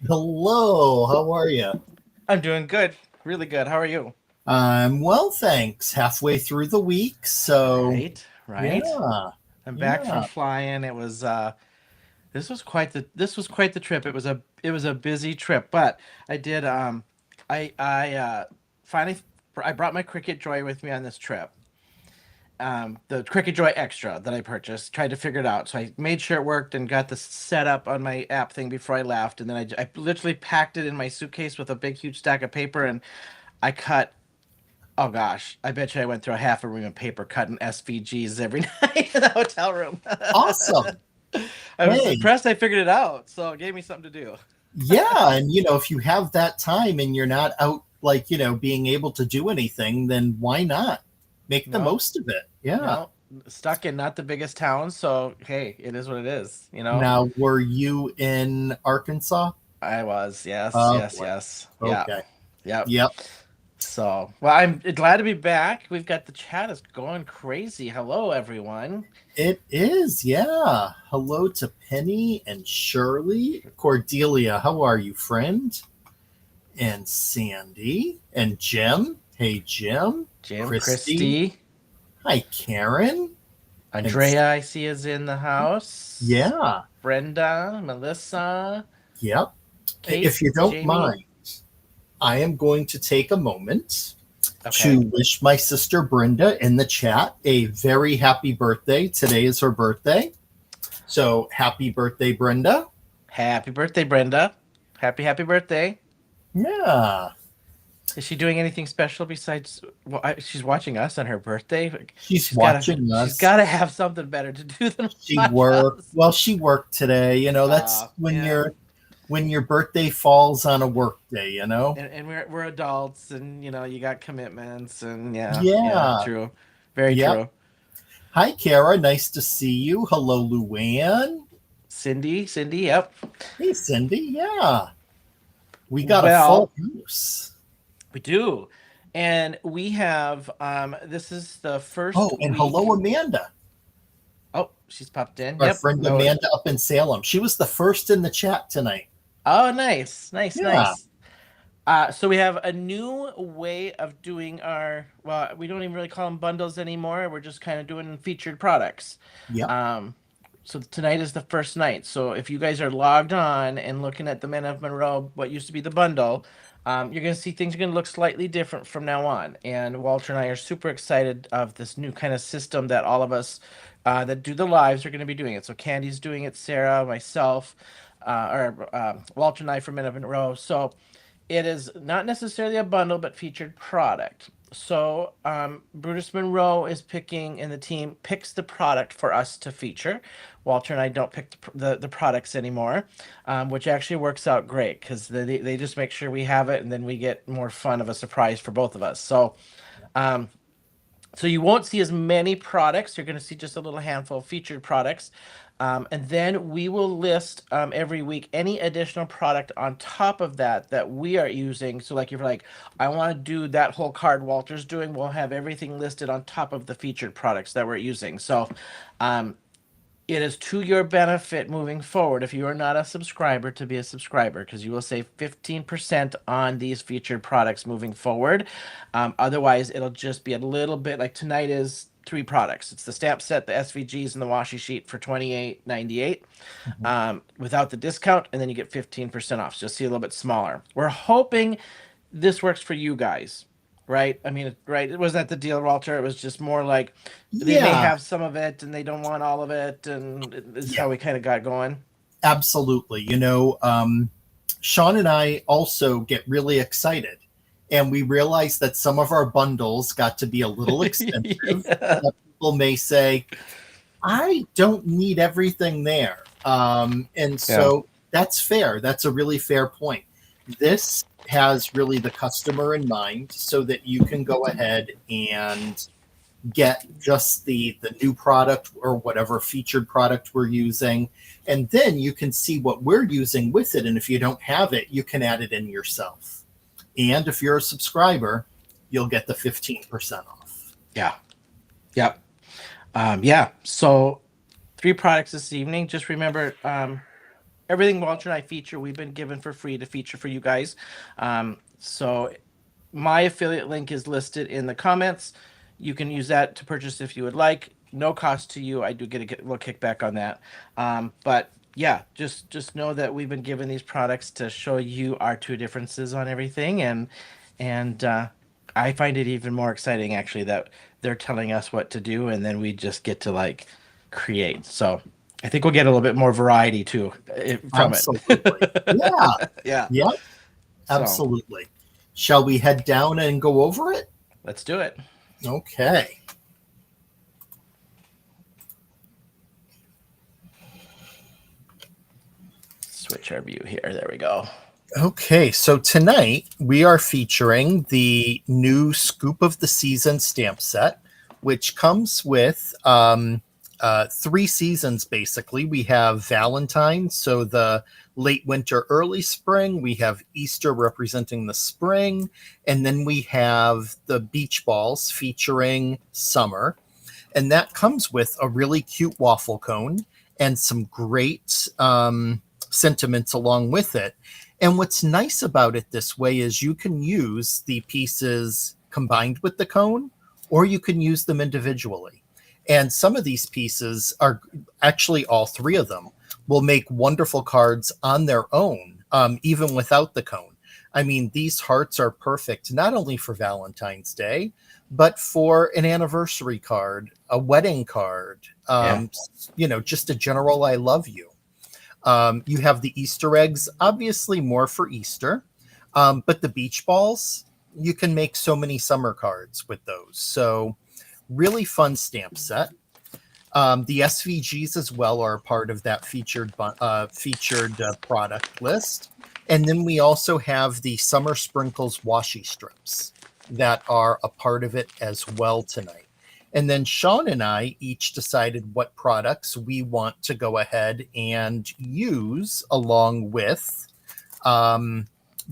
Hello, how are you? I'm doing good. Really good. How are you? I'm well, thanks. Halfway through the week, so Right. yeah, I'm back from yeah. flying. It was this was quite the trip. It was a busy trip, but I did I finally I brought my Cricket Joy with me on this trip. The Cricket Joy Extra that I purchased. Tried to figure it out, so I made sure it worked and got the setup on my app thing before I left, and then I literally packed it in my suitcase with a big huge stack of paper, and I cut. Oh gosh, I bet you I went through a half a room of paper cutting SVGs every night in the hotel room. Awesome. I was Hey, impressed I figured it out, so it gave me something to do. yeah, and if you have that time and you're not out like, being able to do anything, then why not make the No, most of it? Yeah. no, stuck in not the biggest town, so hey, it is what it is, you know? Now, were you in Arkansas? I was, yes, Oh yes, boy. yes. Yeah, Okay. yep. Yep. So, well, I'm glad to be back. We've got the chat is going crazy. Hello, everyone. It is, yeah. Hello to Penny and Shirley. Cordelia, how are you, friend? And Sandy and Jim. Hey, Jim. Jim, Christy. Christy, Hi, Karen. And Andrea, I see is in the house. yeah, Brenda, Melissa, yep. Kate, If you don't Jamie. mind, I am going to take a moment Okay. to wish my sister Brenda in the chat a very happy birthday. Today is her birthday. So happy birthday, Brenda. Happy birthday, Brenda. Happy birthday. Yeah. Is she doing anything special besides? Well, she's watching us on her birthday. She's watching She's us. gotta have something better to do than She watch worked. us. Well, she worked today. That's Yeah. when your birthday falls on a work day. And we're adults, and you got commitments, and yeah, Yeah. true, very Yep. true. Hi, Kara. Nice to see you. Hello, Luann. Cindy, yep. Hey, Cindy. Yeah. We got a Well, full house. we do, and we have this is the first Oh, and hello, week. Amanda. Oh, she's popped in. Our Yep. friend No. Amanda up in Salem. She was the first in the chat tonight. Oh, nice. Yeah. So we have a new way of doing well, we don't even really call them bundles anymore. We're just kind of doing featured products. Yep. So tonight is the first night. So if you guys are logged on and looking at the Men of Monroe, what used to be the bundle, you're going to see things are going to look slightly different from now on. And Walter and I are super excited of this new kind of system that all of us that do the lives are going to be doing it. So Candi's doing it, Sarah, myself, Walter and I from Men of Monroe. So it is not necessarily a bundle, but featured product. So Brutus Monroe is picking, and the team picks the product for us to feature. Walter and I don't pick the products anymore, which actually works out great because they just make sure we have it, and then we get more fun of a surprise for both of us. So you won't see as many products. You're going to see just a little handful of featured products. And then we will list every week any additional product on top of that we are using. So like if you're like, I want to do that whole card Walter's doing, we'll have everything listed on top of the featured products that we're using. So it is to your benefit moving forward if you are not a subscriber to be a subscriber because you will save 15% on these featured products moving forward. Otherwise, it'll just be a little bit like tonight is 3 products. It's the stamp set, the SVGs, and the washi sheet for $28.98 without the discount, and then you get 15% off. So you'll see a little bit smaller. We're hoping this works for you guys. Right? I mean, right? It wasn't that the deal, Walter. It was just more like they may Yeah. have some of it and they don't want all of it, and this is how we kind of got going. Absolutely. Shawn and I also get really excited, and we realize that some of our bundles got to be a little expensive. Yeah. People may say, I don't need everything there. And so that's fair. That's a really fair point. This has really the customer in mind so that you can go ahead and get just the new product or whatever featured product we're using. And then you can see what we're using with it. And if you don't have it, you can add it in yourself. And if you're a subscriber, you'll get the 15% off. Yeah. Yep. Yeah. So 3 products this evening. Just remember, everything Walter and I feature, we've been given for free to feature for you guys. So my affiliate link is listed in the comments. You can use that to purchase if you would like. No cost to you. I do get a little kickback on that. But yeah, just know that we've been given these products to show you our 2 differences on everything, and I find it even more exciting actually that they're telling us what to do, and then we just get to like create. So I think we'll get a little bit more variety too from Absolutely. it. Yeah. Yeah. Absolutely. Shall we head down and go over it? Let's do it. Okay. Switch our view here. There we go. Okay, so tonight we are featuring the new Scoop of the Season stamp set, which comes with 3 seasons basically. We have Valentines, so the late winter, early spring. We have Easter representing the spring, and then we have the beach balls featuring summer. And that comes with a really cute waffle cone and some great sentiments along with it. And what's nice about it this way is you can use the pieces combined with the cone, or you can use them individually. And some of these pieces are actually all 3 of them will make wonderful cards on their own, even without the cone. I mean, these hearts are perfect, not only for Valentine's Day, but for an anniversary card, a wedding card, just a general I love you. You have the Easter eggs, obviously more for Easter, but the beach balls, you can make so many summer cards with those. So really fun stamp set. The SVGs as well are a part of that featured product list. And then we also have the Summer Sprinkles washi strips that are a part of it as well tonight. And then Shawn and I each decided what products we want to go ahead and use along with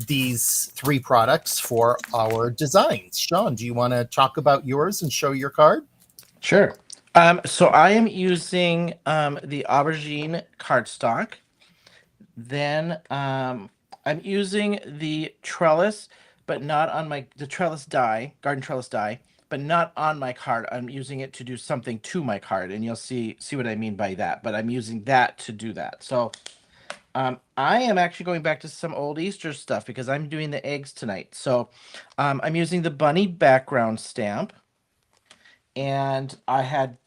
these 3 products for our designs. Shawn, do you want to talk about yours and show your card? Sure. So I am using the aubergine cardstock. Then I'm using the trellis, but not on the trellis die, garden trellis die, but not on my card. I'm using it to do something to my card, and you'll see what I mean by that. But I'm using that to do that. So I am actually going back to some old Easter stuff because I'm doing the eggs tonight. So I'm using the bunny background stamp, and I'm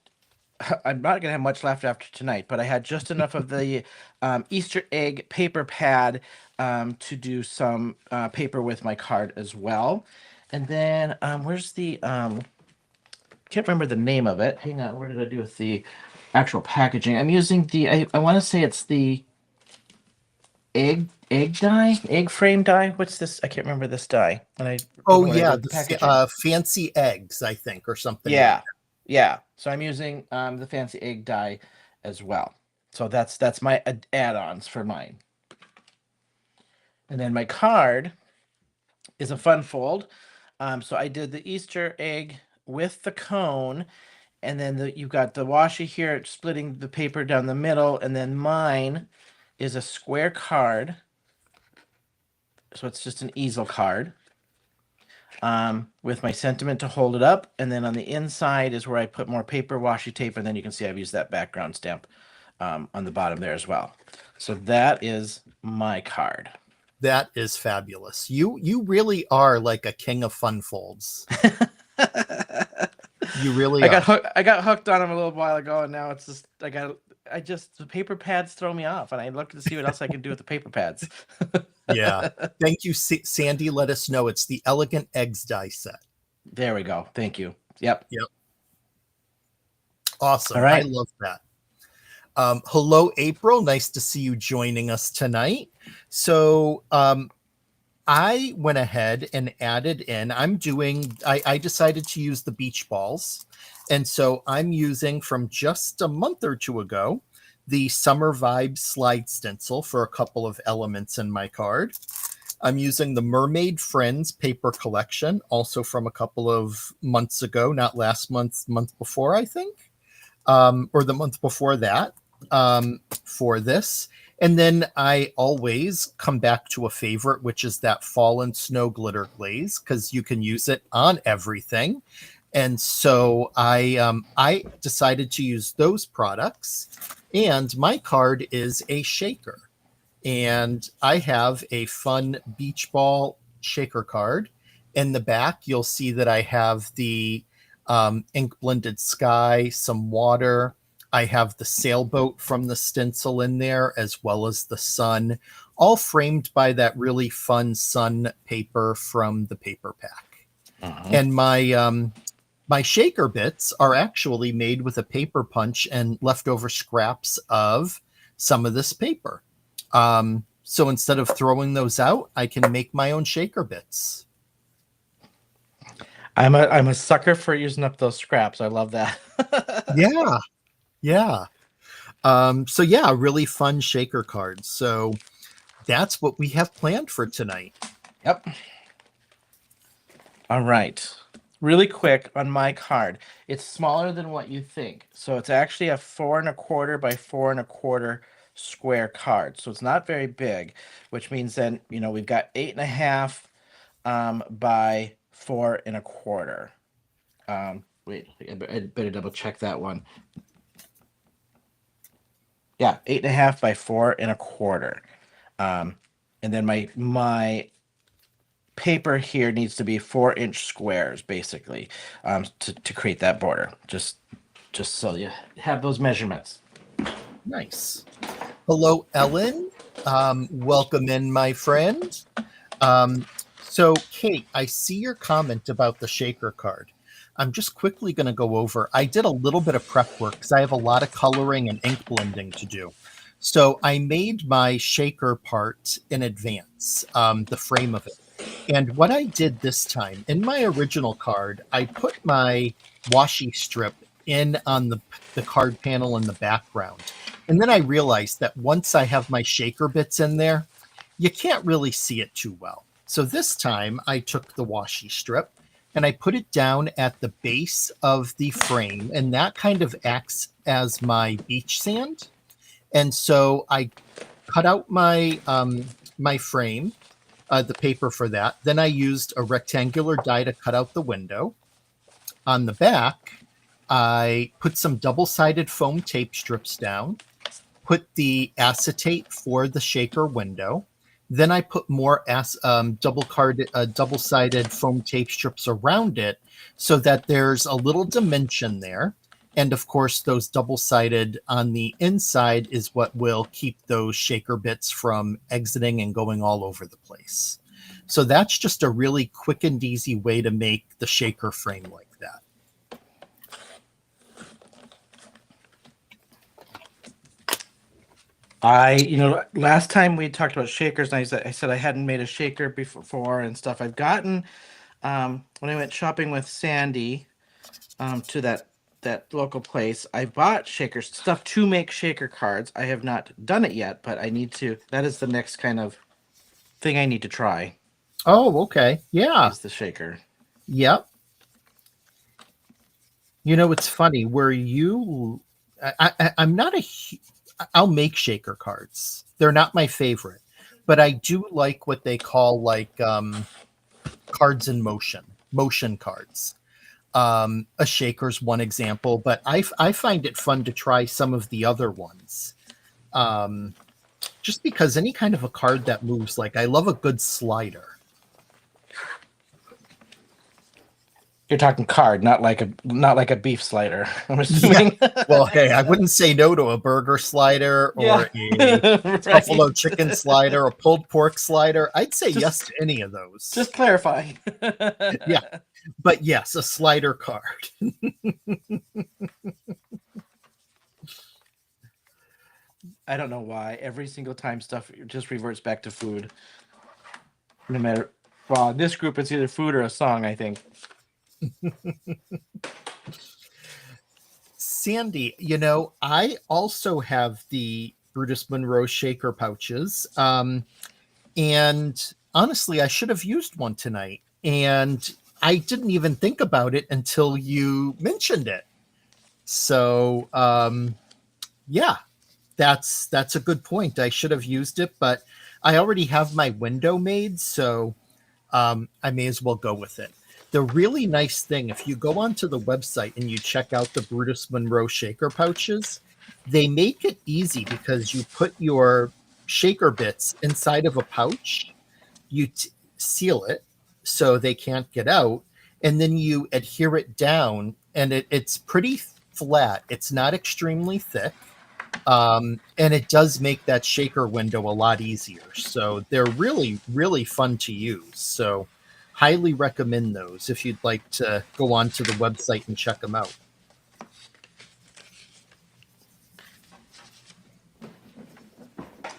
not going to have much left after tonight, but I had just enough of the Easter egg paper pad to do some paper with my card as well. And then where's the, can't remember the name of it. Hang on, what did I do with the actual packaging? I'm using the, I want to say it's the egg frame die. What's this? I can't remember this die. And the fancy eggs, I think, or something. Yeah. Yeah, so I'm using the fancy egg die as well. So that's my add-ons for mine. And then my card is a fun fold. So I did the Easter egg with the cone, and then you've got the washi here splitting the paper down the middle, and then mine is a square card. So it's just an easel card. With my sentiment to hold it up, and then on the inside is where I put more paper, washi tape, and then you can see I've used that background stamp on the bottom there as well. So that is my card. That is fabulous. You really are like a king of fun folds. You really I got hooked on them a little while ago, and now it's just the paper pads throw me off, and I look to see what else I can do with the paper pads. Yeah. Thank you, Sandi. Let us know. It's the Elegant Eggs die set. There we go. Thank you. Yep. Awesome. All right. I love that. Hello, April. Nice to see you joining us tonight. So I went ahead and added in, I decided to use the beach balls. And so I'm using, from just a month or 2 ago, the Summer Vibes slide stencil for a couple of elements in my card. I'm using the Mermaid Friends paper collection, also from a couple of months ago, not last month, month before, I think, or the month before that, for this. And then I always come back to a favorite, which is that Fallen Snow Glitter Glaze, because you can use it on everything. And so I decided to use those products. And my card is a shaker. And I have a fun beach ball shaker card. In the back, you'll see that I have the ink blended sky, some water. I have the sailboat from the stencil in there, as well as the sun, all framed by that really fun sun paper from the paper pack. And my shaker bits are actually made with a paper punch and leftover scraps of some of this paper. So instead of throwing those out, I can make my own shaker bits. I'm a sucker for using up those scraps. I love that. Yeah. So yeah, really fun shaker cards. So that's what we have planned for tonight. Yep. All right. Really quick on my card. It's smaller than what you think. So it's actually a 4 1/4 by 4 1/4 square card. So it's not very big, which means then, we've got 8 1/2 by 4 1/4. Wait, I better double check that one. Yeah, 8 1/2 by 4 1/4. And then my paper here needs to be 4-inch squares, basically, to create that border. Just so you have those measurements. Nice. Hello, Ellen. Welcome in, my friend. So, Kate, I see your comment about the shaker card. I'm just quickly going to go over. I did a little bit of prep work because I have a lot of coloring and ink blending to do. So I made my shaker part in advance, the frame of it. And what I did this time, in my original card, I put my washi strip in on the card panel in the background. And then I realized that once I have my shaker bits in there, you can't really see it too well. So this time I took the washi strip and I put it down at the base of the frame, and that kind of acts as my beach sand. And so I cut out my my frame, the paper for that. Then I used a rectangular die to cut out the window. On the back, I put some double-sided foam tape strips down, put the acetate for the shaker window. Then I put more double-sided foam tape strips around it so that there's a little dimension there. And of course, those double-sided on the inside is what will keep those shaker bits from exiting and going all over the place. So that's just a really quick and easy way to make the shaker frame like that. Last time we talked about shakers, and I said I hadn't made a shaker before and stuff. I've gotten, when I went shopping with Sandy, to that local place, I bought shaker stuff to make shaker cards. I have not done it yet, but I need to. That is the next kind of thing I need to try. Oh, okay. Yeah. Is the shaker. Yep. You know, it's funny where I'm not I'll make shaker cards. They're not my favorite, but I do like what they call like cards in motion cards. A shaker's one example, but I find it fun to try some of the other ones. Just because any kind of a card that moves, like I love a good slider. You're talking card, not like a beef slider. I'm assuming. Yeah. Well, hey, I wouldn't say no to a burger slider or a buffalo chicken slider, a pulled pork slider. I'd say yes to any of those. Just clarify. Yeah. But yes, a slider card. I don't know why. Every single time stuff just reverts back to food. No matter, well, in this group it's either food or a song, I think. Sandy, I also have the Brutus Monroe shaker pouches. And honestly, I should have used one tonight. And I didn't even think about it until you mentioned it. So, yeah, that's a good point. I should have used it, but I already have my window made, so I may as well go with it. The really nice thing, if you go onto the website and you check out the Brutus Monroe shaker pouches, they make it easy because you put your shaker bits inside of a pouch, you seal it so they can't get out, and then you adhere it down, and it's pretty flat. It's not extremely thick. And it does make that shaker window a lot easier. So they're really, really fun to use. So highly recommend those if you'd like to go onto the website and check them out.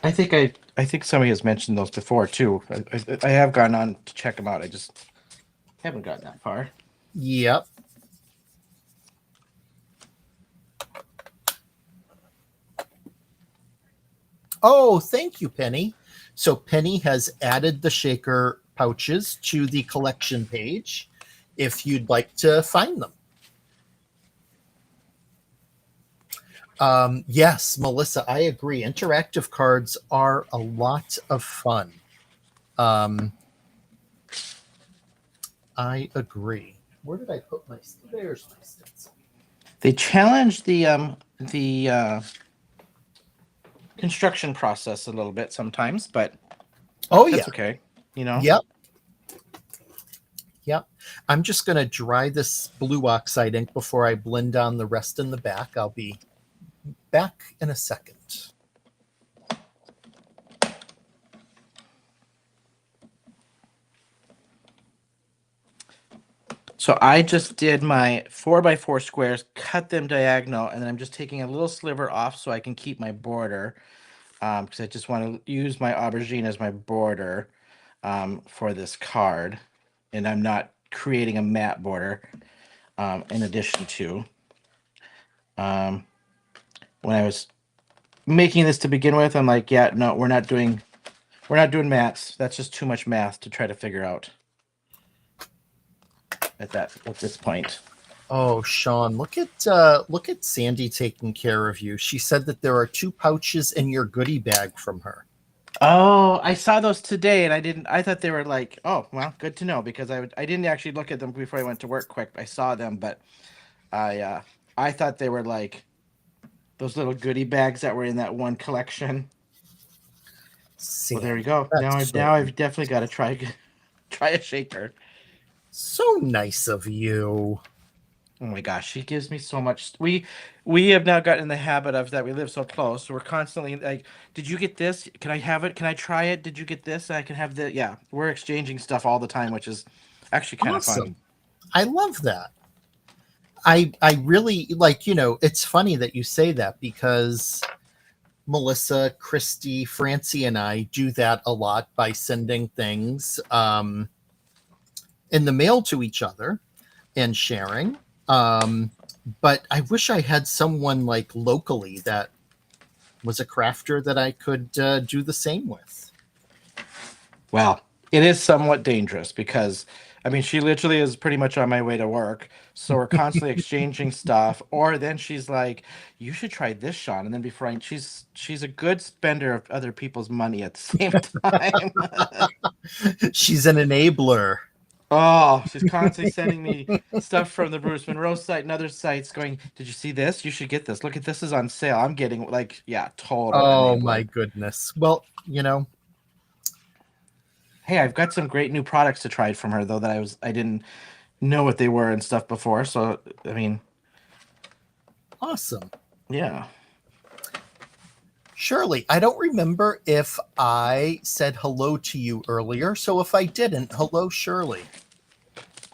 I think somebody has mentioned those before too. I have gone on to check them out. I just haven't gotten that far. Yep. Oh, thank you, Penny. So Penny has added the shaker pouches to the collection page if you'd like to find them. Yes, Melissa, I agree. Interactive cards are a lot of fun. I agree. Where did I put my? There's my stencil. They challenge the construction process a little bit sometimes, but that's okay. Yep. I'm just going to dry this blue oxide ink before I blend on the rest in the back. I'll be back in a second. So I just did my 4x4 squares, cut them diagonal, and then I'm just taking a little sliver off so I can keep my border. Because I just want to use my aubergine as my border for this card. And I'm not creating a matte border in addition to. When I was making this to begin with, I'm like, yeah, no, we're not doing mattes. That's just too much math to try to figure out at this point. Oh, Shawn, look at Sandi taking care of you. She said that there are 2 pouches in your goodie bag from her. Oh, I saw those today, and I thought they were like, oh, well, good to know, because I didn't actually look at them before I went to work quick. I saw them, but I thought they were like those little goodie bags that were in that one collection. Well, there you go. Now I've definitely got to try a shaker. So nice of you. Oh my gosh, she gives me so much. We have now gotten in the habit of that we live so close, so we're constantly like, "Did you get this? Can I have it? Can I try it? Did you get this? I can have the." Yeah, we're exchanging stuff all the time, which is actually kind of fun. I love that. I really like, it's funny that you say that, because Melissa, Christy, Francie, and I do that a lot by sending things in the mail to each other and sharing. But I wish I had someone like locally that was a crafter that I could do the same with. Well, it is somewhat dangerous because, I mean, she literally is pretty much on my way to work. So we're constantly exchanging stuff. Or then she's like, "You should try this, Shawn." And then before she's a good spender of other people's money at the same time. She's an enabler. Oh, she's constantly sending me stuff from the Brutus Monroe site and other sites going, "Did you see this? You should get this. Look at this is on sale." I'm getting like, yeah, total. Oh enabler. My goodness. Well, Hey, I've got some great new products to try from her though that I didn't know what they were and stuff before. So I mean, awesome. Yeah. Shirley, I don't remember if I said hello to you earlier. So if I didn't, hello, Shirley.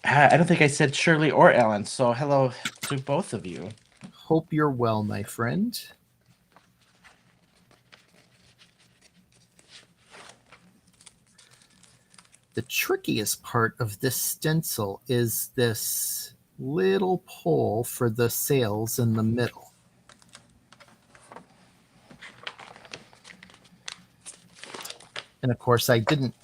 I don't think I said Shirley or Ellen. So hello to both of you. Hope you're well, my friend. The trickiest part of this stencil is this little pole for the sails in the middle. And of course, I didn't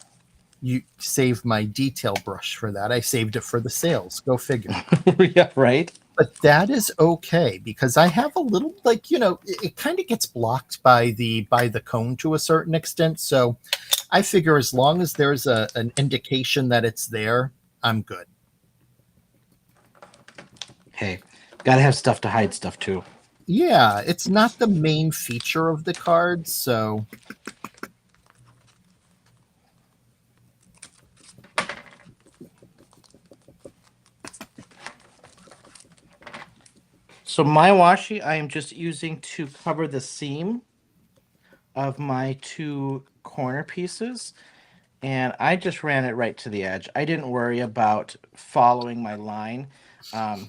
save my detail brush for that. I saved it for the sails. Go figure. Yeah, right. But that is okay, because I have a little, it kind of gets blocked by the cone to a certain extent. So I figure as long as there's an indication that it's there, I'm good. Hey, gotta have stuff to hide stuff too. Yeah, it's not the main feature of the card, so. So my washi, I am just using to cover the seam of my 2 corner pieces. And I just ran it right to the edge. I didn't worry about following my line. So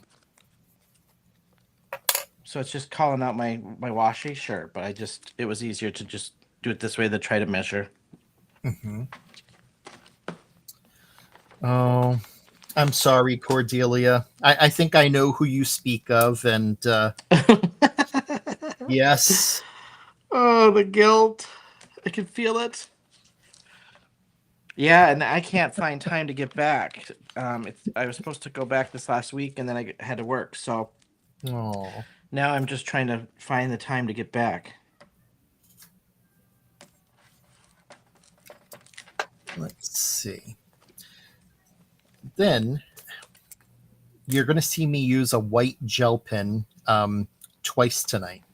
it's just calling out my washi, sure. But it was easier to just do it this way than try to measure. Mm-hmm. Oh, I'm sorry, Cordelia. I think I know who you speak of, and yes. Oh, the guilt. I can feel it. Yeah, and I can't find time to get back. I was supposed to go back this last week, and then I had to work. So now I'm just trying to find the time to get back. Let's see. Then you're going to see me use a white gel pen twice tonight.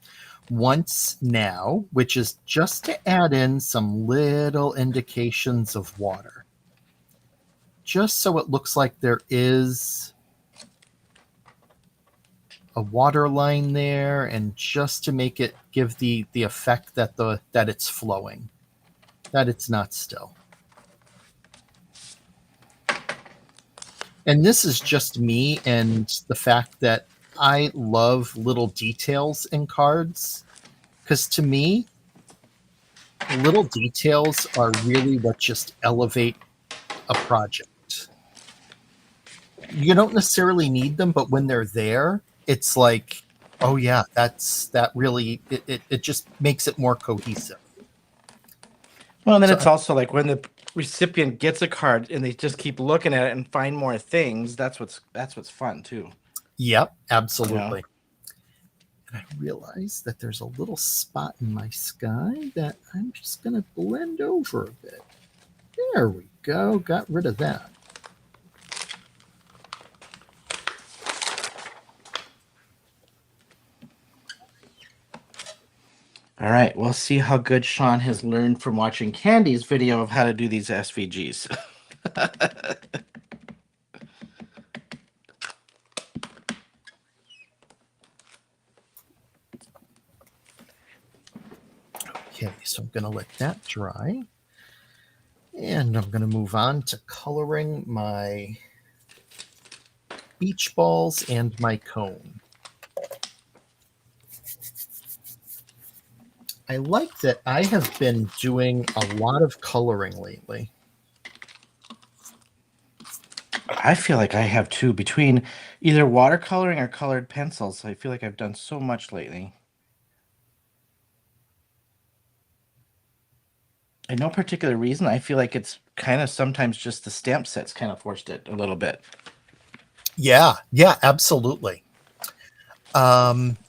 Once now, which is just to add in some little indications of water. Just so it looks like there is a water line there, and just to make it give the effect that it's flowing, that it's not still. And this is just me and the fact that I love little details in cards. Because to me, little details are really what just elevate a project. You don't necessarily need them, but when they're there, it's like, oh yeah, that really it just makes it more cohesive. Well, and then So it's also like when the recipient gets a card and they just keep looking at it and find more things. That's what's fun too. yep, absolutely. You know? And I realize that there's a little spot in my sky that I'm just going to blend over a bit. There we go. Got rid of that. All right, we'll see how good Shawn has learned from watching Candi's video of how to do these SVGs. Okay, so I'm going to let that dry. And I'm going to move on to coloring my beach balls and my cone. I like that I have been doing a lot of coloring lately. I feel like I have too, between either watercoloring or colored pencils. I feel like I've done so much lately. And no particular reason. I feel like it's kind of sometimes just the stamp sets kind of forced it a little bit. Yeah, absolutely.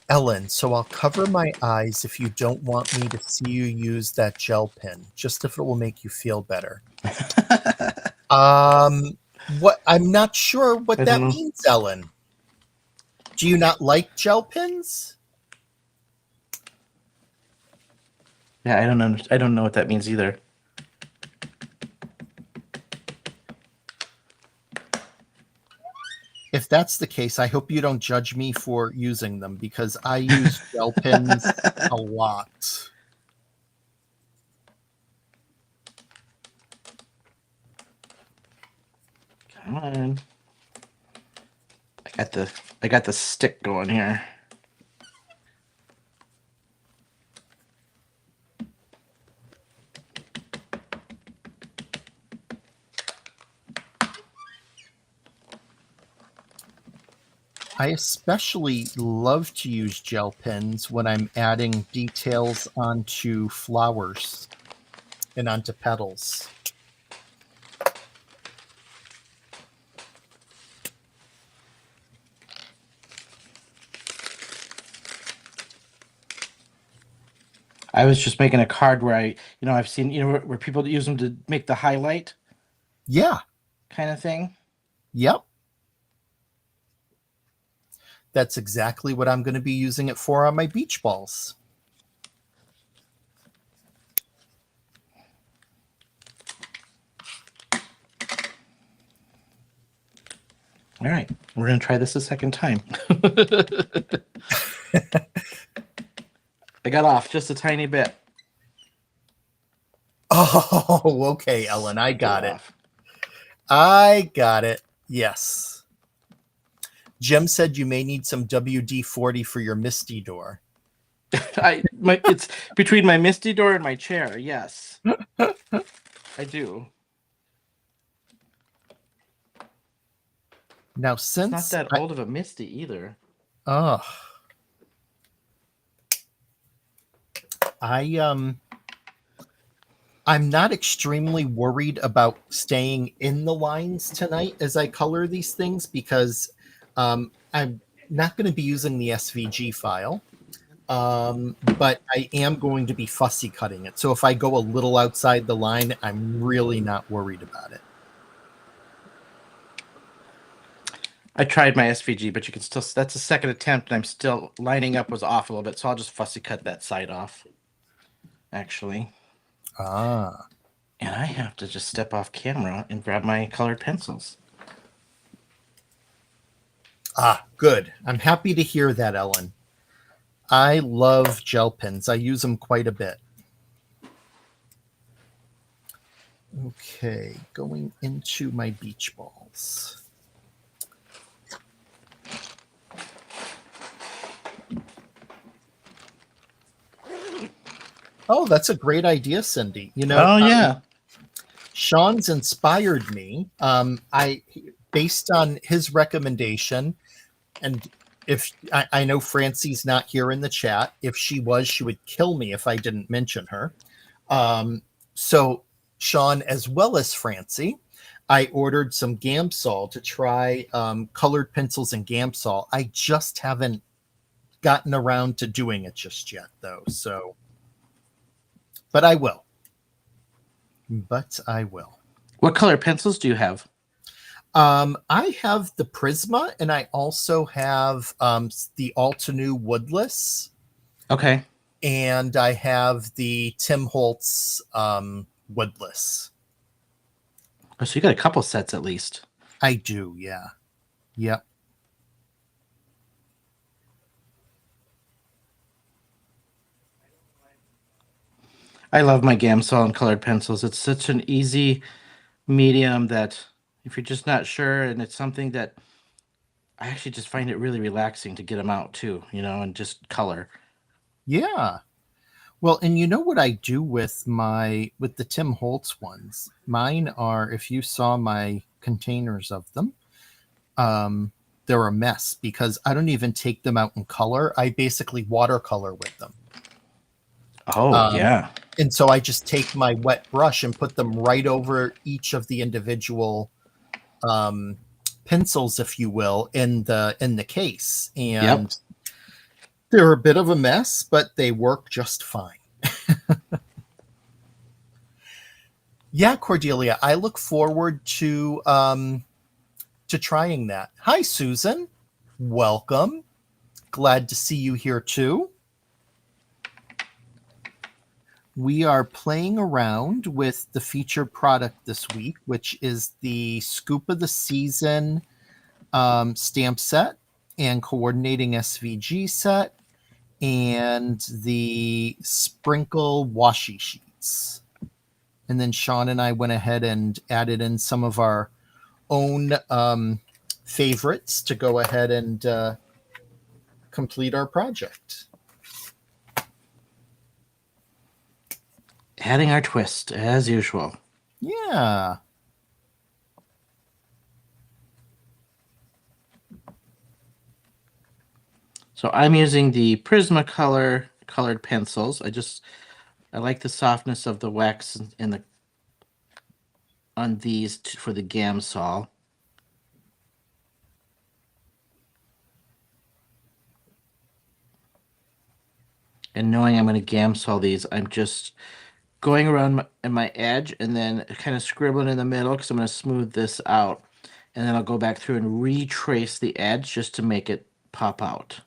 Ellen, so I'll cover my eyes if you don't want me to see you use that gel pen, just if it will make you feel better. What I'm not sure what that means, Ellen. Do you not like gel pens? Yeah, I don't know what that means either. If that's the case, I hope you don't judge me for using them because I use gel pens a lot. Come on. I got the stick going here. I especially love to use gel pens when I'm adding details onto flowers and onto petals. I was just making a card where I've seen, where people use them to make the highlight. Yeah. Kind of thing. Yep. That's exactly what I'm going to be using it for on my beach balls. All right, we're going to try this a second time. I got off just a tiny bit. Oh, okay, Ellen, I got it. I got it. Yes. Jim said you may need some WD-40 for your Misty door. It's between my Misty door and my chair. Yes, I do. Now, since it's not that old of a Misty either. Oh, I'm not extremely worried about staying in the lines tonight as I color these things because I'm not going to be using the SVG file, but I am going to be fussy cutting it. So if I go a little outside the line, I'm really not worried about it. I tried my SVG, but you can still, that's a second attempt, and I'm still lining up was off a little bit, so I'll just fussy cut that side off, actually. Ah. And I have to just step off camera and grab my colored pencils. Ah, good. I'm happy to hear that, Ellen. I love gel pens. I use them quite a bit. Okay, going into my beach balls. Oh, that's a great idea, Cindy. Oh yeah. Shawn's inspired me. I based on his recommendation, and if I know Francie's not here in the chat. If she was, she would kill me if I didn't mention her. So Shawn, as well as Francie, I ordered some Gamsol to try colored pencils and Gamsol. I just haven't gotten around to doing it just yet, though. So, but I will. But I will. What color pencils do you have? I have the Prisma, and I also have the Altenew Woodless. Okay. And I have the Tim Holtz Woodless. Oh, so you got a couple sets at least. I do, yeah. Yep. I love my Gamsol and colored pencils. It's such an easy medium that if you're just not sure, and it's something that I actually just find it really relaxing to get them out too, and just color. Yeah. Well, and you know what I do with the Tim Holtz ones? Mine are, if you saw my containers of them, they're a mess because I don't even take them out in color. I basically watercolor with them. Oh, yeah. And so I just take my wet brush and put them right over each of the individual pencils, if you will, in the case. And they're a bit of a mess, but they work just fine. Yeah, Cordelia, I look forward to trying that. Hi, Susan. Welcome. Glad to see you here too. We are playing around with the featured product this week, which is the Scoop of the Season stamp set and coordinating SVG set and the Sprinkle washi sheets. And then Shawn and I went ahead and added in some of our own favorites to go ahead and complete our project. Adding our twist, as usual. Yeah. So I'm using the Prismacolor colored pencils. I like the softness of the wax on these for the Gamsol. And knowing I'm going to Gamsol these, I'm just going around my edge and then kind of scribbling in the middle because I'm going to smooth this out. And then I'll go back through and retrace the edge just to make it pop out.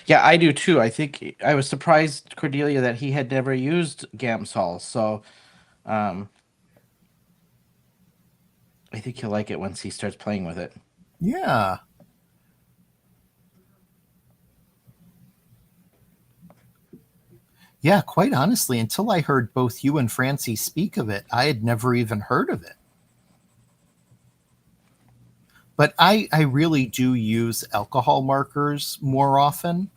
Yeah, I do too. I think I was surprised, Cordelia, that he had never used Gamsol. So I think he'll like it once he starts playing with it. Yeah. Yeah, quite honestly, until I heard both you and Francie speak of it, I had never even heard of it. But I really do use alcohol markers more often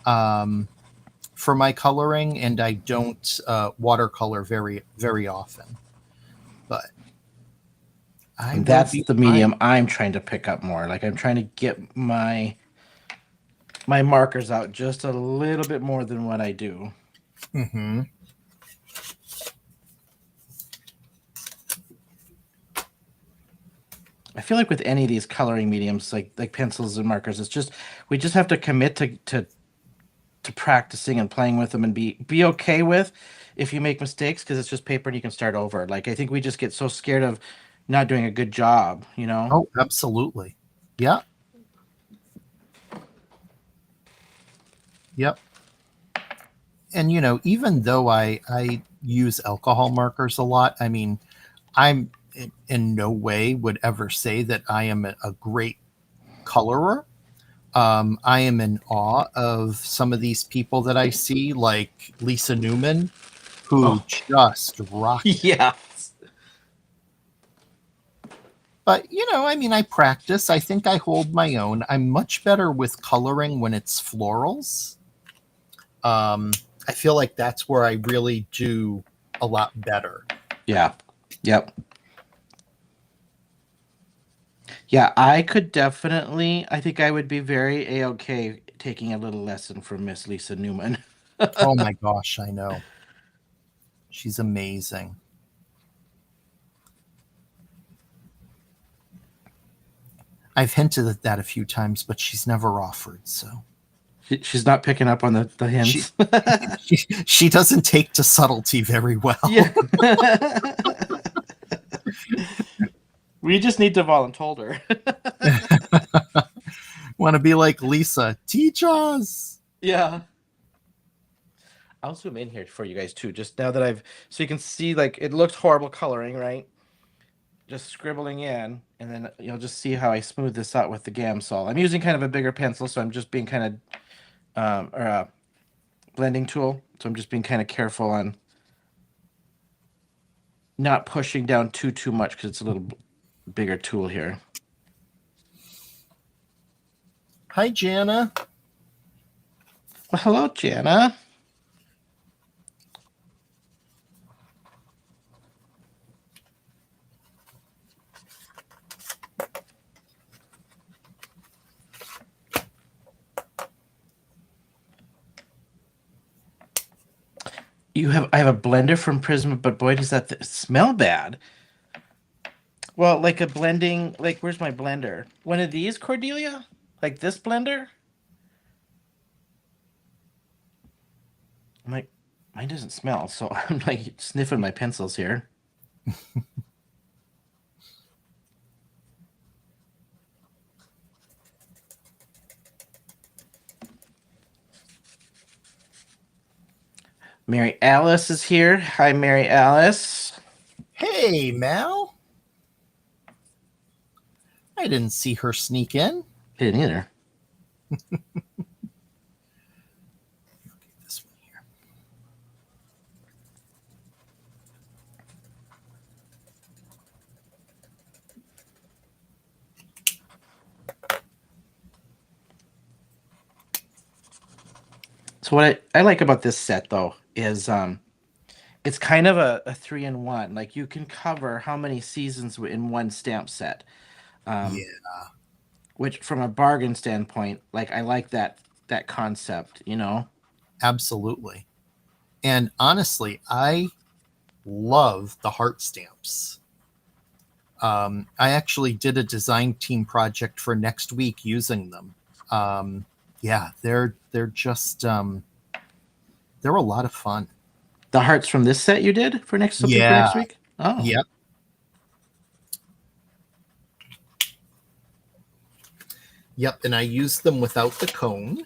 for my coloring, and I don't watercolor very, very often. But that's the medium I'm trying to pick up more. Like I'm trying to get my markers out just a little bit more than what I do. Mm-hmm. I feel like with any of these coloring mediums, like pencils and markers, we just have to commit to practicing and playing with them and be okay with if you make mistakes because it's just paper and you can start over. Like I think we just get so scared of not doing a good job, Oh, absolutely. Yeah. Yep. And even though I use alcohol markers a lot, I mean, I'm in no way would ever say that I am a great colorer, I am in awe of some of these people that I see, like Lisa Newman, who Oh, just rocked it. yeah. But, I mean, I practice. I think I hold my own. I'm much better with coloring when it's florals. I feel like that's where I really do a lot better. Yeah. Yep. Yeah, I think I would be very A-okay taking a little lesson from Miss Lisa Newman. Oh my gosh, I know. She's amazing. I've hinted at that a few times, but she's never offered, so. She's not picking up on the She, hints. she doesn't take to subtlety very well. Yeah. We just need to volunteer her. Want to be like Lisa, teach us. Yeah. I'll zoom in here for you guys too, just now that so you can see, like, it looks horrible coloring, right? Just scribbling in, and then you'll just see how I smooth this out with the Gamsol. I'm using kind of a bigger pencil, so I'm just being kind of, or a blending tool, so I'm just being kind of careful on not pushing down too much because it's a little bigger tool here. Hi, Jana. Well, hello, Jana. I have a blender from Prisma, but boy, does that smell bad. Well, like a blending, like, where's my blender? One of these, Cordelia? Like this blender? I'm like, mine doesn't smell, so I'm like sniffing my pencils here. Mary Alice is here. Hi, Mary Alice. Hey, Mal. I didn't see her sneak in. Didn't either. This one here. So what I like about this set though is it's kind of a 3-in-1. Like, you can cover how many seasons in one stamp set. Yeah, Which, from a bargain standpoint, like, I like that concept, you know? absolutely. And honestly, I love the heart stamps. I actually did a design team project for next week using them. Yeah, they're just they're a lot of fun. The hearts from this set you did for something for Yeah, next week? Oh. yep, yep. And I used them without the cone,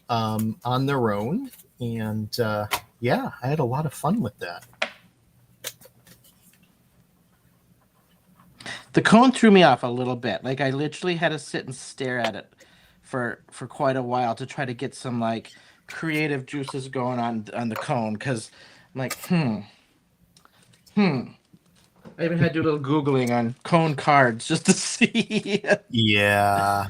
on their own, and yeah, I had a lot of fun with that. The cone threw me off a little bit. Like, I literally had to sit and stare at it for quite a while to try to get some, like, creative juices going on the cone, because I'm like, I even had to do a little Googling on cone cards just to see. Yeah,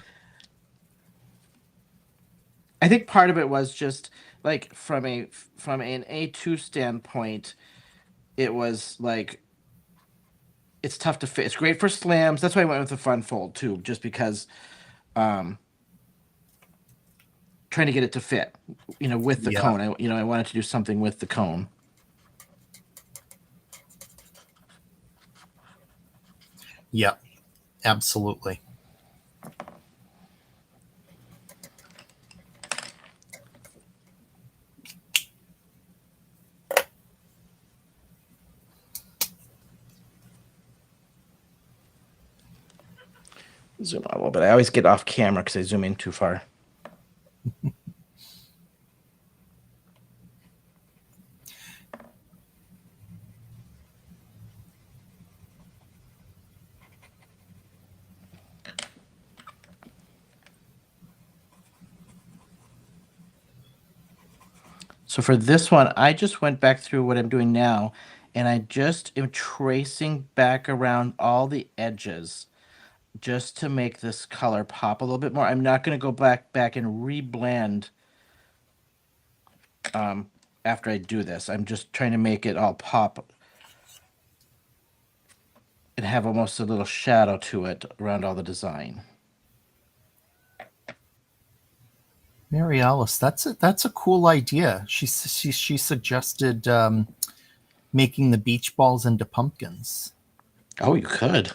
I think part of it was just, like, from an A2 standpoint, it was like, it's tough to fit. It's great for slams. That's why I went with the fun fold too, just because um trying to get it to fit, with the yeah, cone. I wanted to do something with the cone. yep, absolutely. Zoom out a little bit. I always get off camera because I zoom in too far. So for this one, I just went back through what I'm doing now, and I just am tracing back around all the edges just to make this color pop a little bit more. I'm not going to go back and reblend after I do this. I'm just trying to make it all pop and have almost a little shadow to it around all the design. Mary Alice, that's a cool idea. She suggested making the beach balls into pumpkins. Oh, you could.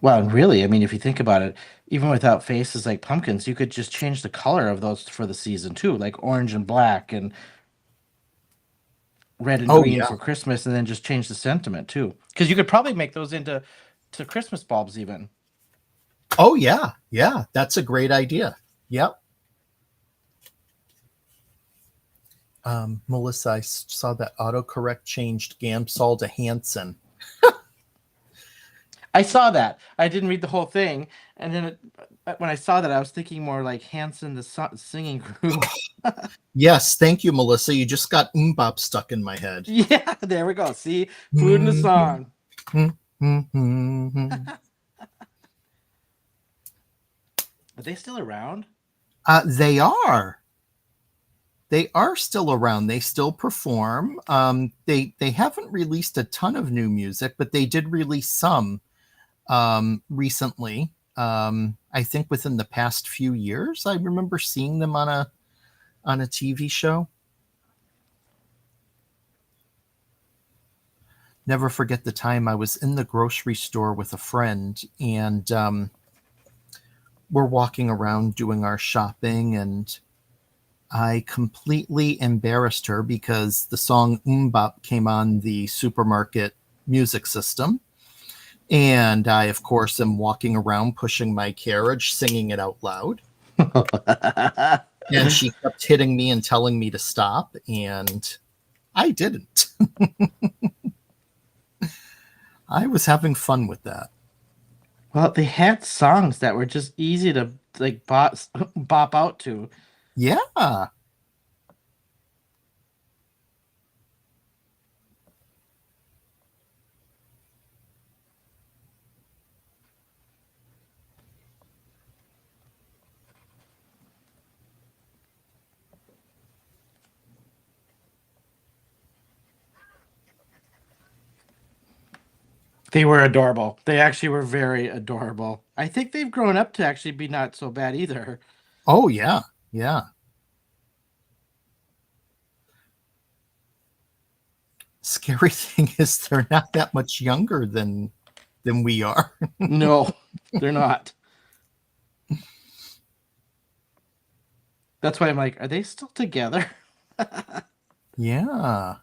Well, really, I mean, if you think about it, even without faces like pumpkins, you could just change the color of those for the season too, like orange and black and red and Oh green yeah. for Christmas, and then just change the sentiment too. Because you could probably make those into Christmas bulbs even. Oh yeah. Yeah. That's a great idea. Yep. Melissa, I saw that autocorrect changed Gamsol to Hanson. I saw that. I didn't read the whole thing, and then when I saw that, I was thinking more like Hanson the singing group. Yes, thank you, Melissa. You just got bop stuck in my head. Yeah, there we go. See, food in the song. Are they still around? They are. They are still around. They still perform. They haven't released a ton of new music, but they did release some recently. I think within the past few years, I remember seeing them on a TV show. Never forget the time I was in the grocery store with a friend, and we're walking around doing our shopping, and I completely embarrassed her because the song Bop came on the supermarket music system. And I, of course, am walking around pushing my carriage, singing it out loud. And she kept hitting me and telling me to stop, and I didn't. I was having fun with that. Well, they had songs that were just easy to like bop out to. Yeah. They were adorable. They actually were very adorable. I think they've grown up to actually be not so bad either. Oh, yeah. Yeah. Scary thing is they're not that much younger than we are. No, they're not. That's why I'm like, are they still together? Yeah.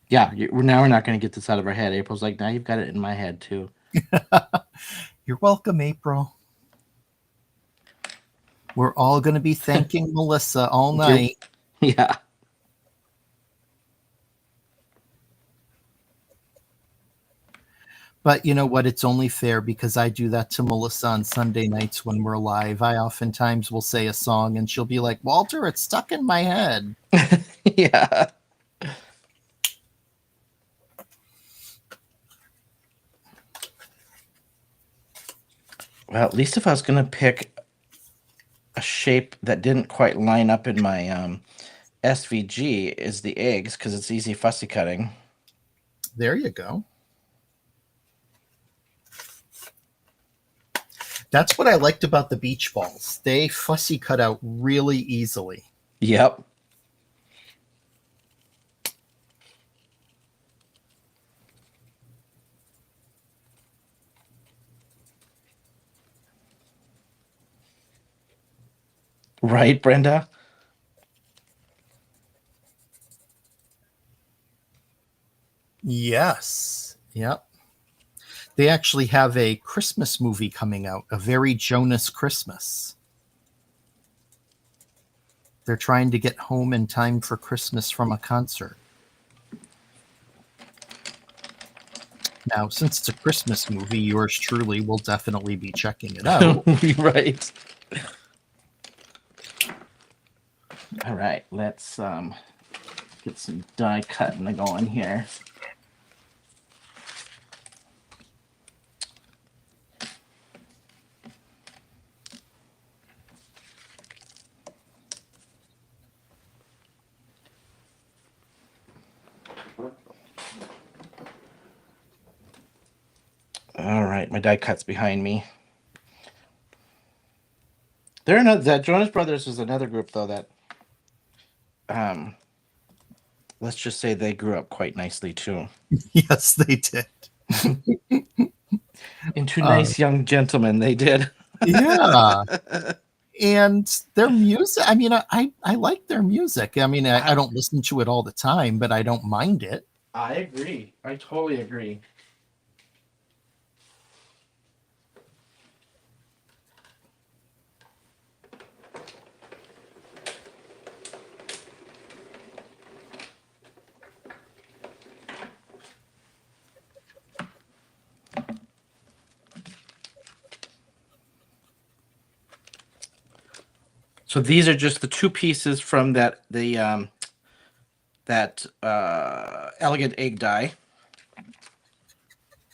Yeah, now we're not going to get this out of our head. April's like, now you've got it in my head too. You're welcome, April. We're all going to be thanking Melissa all night. Yeah. But you know what? It's only fair because I do that to Melissa on Sunday nights when we're live. I oftentimes will say a song and she'll be like, Walter, it's stuck in my head. Yeah. Well, at least if I was going to pick a shape that didn't quite line up in my SVG is the eggs because it's easy fussy cutting. There you go. That's what I liked about the beach balls. They fussy cut out really easily. Yep. Right, Brenda? Yes. Yep. They actually have a Christmas movie coming out, A Very Jonas Christmas. They're trying to get home in time for Christmas from a concert. Now, since it's a Christmas movie, yours truly will definitely be checking it out. Right. All right, let's get some die cutting going here. All right, my die cut's behind me. They're another, that Jonas Brothers is another group though that let's just say they grew up quite nicely too. Yes, they did. Into nice young gentlemen, they did. Yeah. And their music, I mean, I like their music. I mean, I don't listen to it all the time, but I don't mind it. I agree. I totally agree. So these are just the two pieces from that elegant egg die.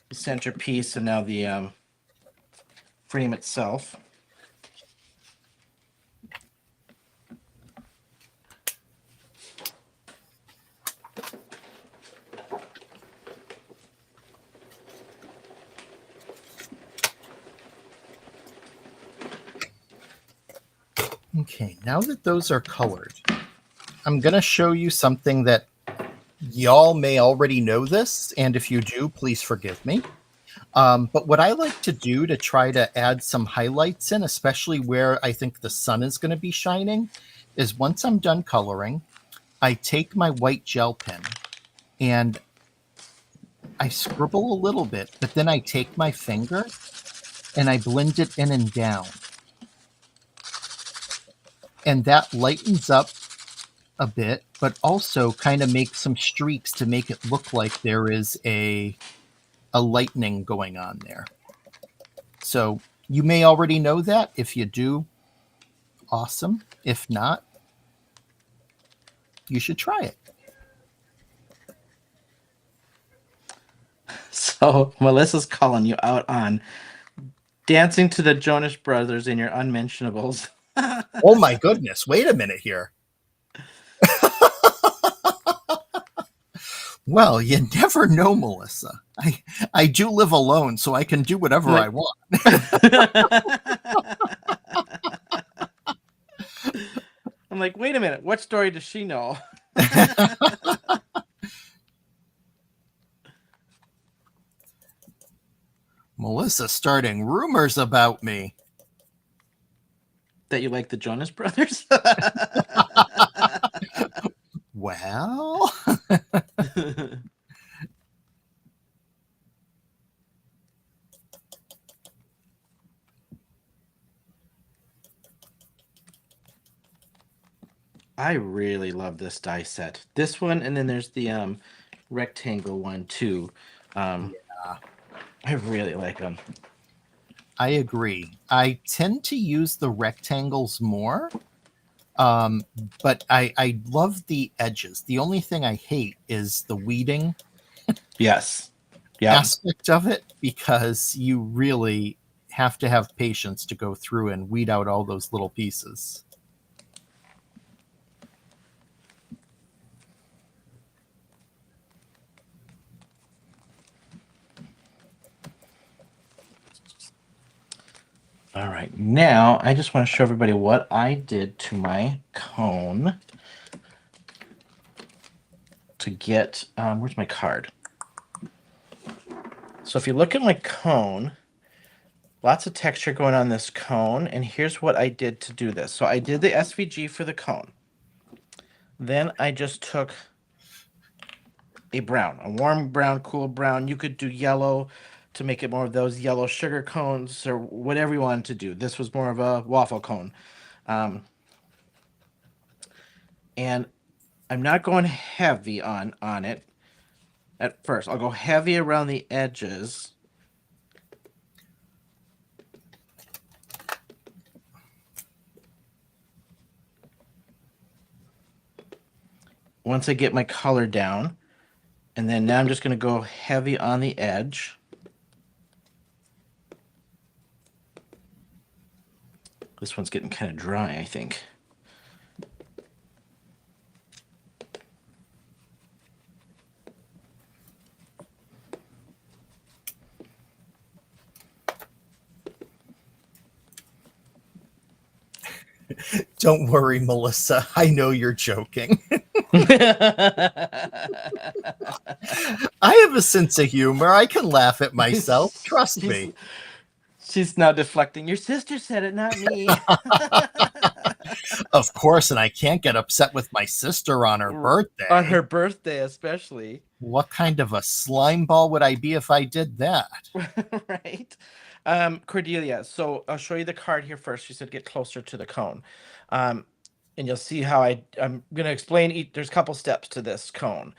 The centerpiece and now the frame itself. Okay, now that those are colored, I'm going to show you something that y'all may already know this, and if you do, please forgive me. But what I like to do to try to add some highlights in, especially where I think the sun is going to be shining, is once I'm done coloring, I take my white gel pen and I scribble a little bit, but then I take my finger and I blend it in and down. And that lightens up a bit, but also kind of makes some streaks to make it look like there is a lightning going on there. So you may already know that. If you do, awesome. If not, you should try it. So Melissa's calling you out on dancing to the Jonas Brothers in your unmentionables. Oh my goodness. Wait a minute here. Well, you never know, Melissa. I do live alone, so I can do whatever I want. I'm like, wait a minute. What story does she know? Melissa starting rumors about me. That you like the Jonas Brothers? Well... I really love this die set. This one, and then there's the rectangle one too. Yeah. I really like them. I agree. I tend to use the rectangles more, but I love the edges. The only thing I hate is the weeding aspect of it, because you really have to have patience to go through and weed out all those little pieces. All right, now I just want to show everybody what I did to my cone to get, where's my card? So if you look at my cone, lots of texture going on this cone, and here's what I did to do this. So I did the SVG for the cone. Then I just took a brown, a warm brown, cool brown. You could do yellow to make it more of those yellow sugar cones or whatever you wanted to do. This was more of a waffle cone. And I'm not going heavy on it at first. I'll go heavy around the edges. Once I get my color down, and then now I'm just going to go heavy on the edge. This one's getting kind of dry, I think. Don't worry, Melissa. I know you're joking. I have a sense of humor. I can laugh at myself. Trust me. She's now deflecting. Your sister said it, not me. Of course, and I can't get upset with my sister on her birthday. On her birthday, especially. What kind of a slime ball would I be if I did that? Right. Cordelia, so I'll show you the card here first. She said get closer to the cone. And you'll see how I'm going to explain. There's a couple steps to this cone.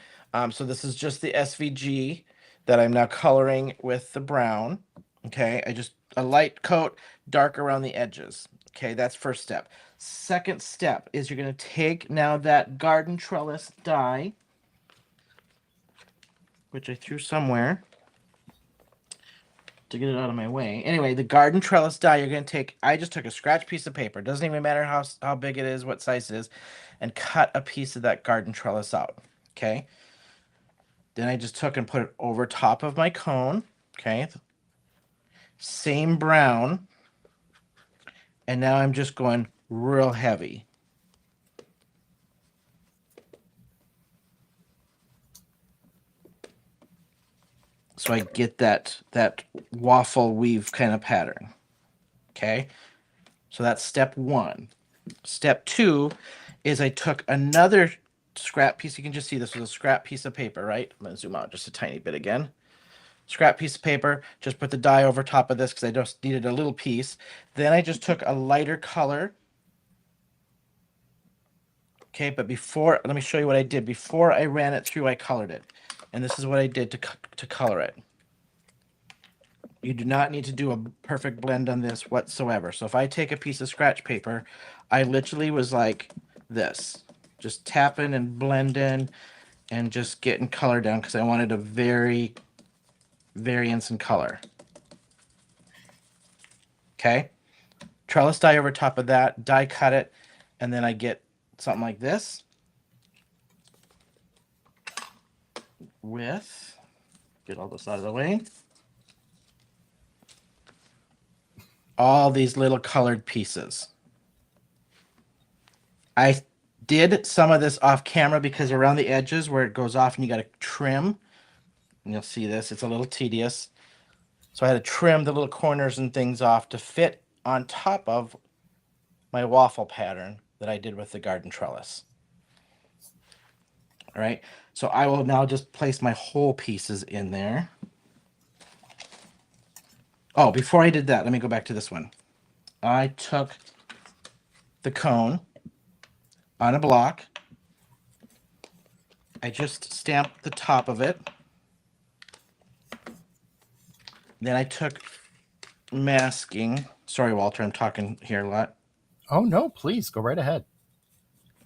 So this is just the SVG that I'm now coloring with the brown. Okay, a light coat, dark around the edges. Okay, that's first step. Second step is you're going to take now that garden trellis die, which I threw somewhere to get it out of my way. Anyway, the garden trellis die you're going to take, I just took a scratch piece of paper. Doesn't even matter how big it is, what size it is, and cut a piece of that garden trellis out. Okay. Then I just took and put it over top of my cone. Okay. Same brown. And now I'm just going real heavy. So I get that waffle weave kind of pattern. Okay. So that's step one. Step two is I took another scrap piece. You can just see this was a scrap piece of paper, right? I'm going to zoom out just a tiny bit again. Scrap piece of paper. Just put the die over top of this because I just needed a little piece. Then I just took a lighter color. Okay, but let me show you what I did. Before I ran it through, I colored it. And this is what I did to color it. You do not need to do a perfect blend on this whatsoever. So if I take a piece of scratch paper, I literally was like this, just tapping and blending and just getting color down because I wanted a very variance in color. Okay. Trellis die over top of that, die cut it, and then I get something like this with, get all this out of the way, all these little colored pieces. I did some of this off camera because around the edges where it goes off and you got to trim, and you'll see this, it's a little tedious. So I had to trim the little corners and things off to fit on top of my waffle pattern that I did with the garden trellis. All right, so I will now just place my whole pieces in there. Oh, before I did that, let me go back to this one. I took the cone on a block. I just stamped the top of it. Then I took masking. Sorry, Walter, I'm talking here a lot. Oh, no, please go right ahead.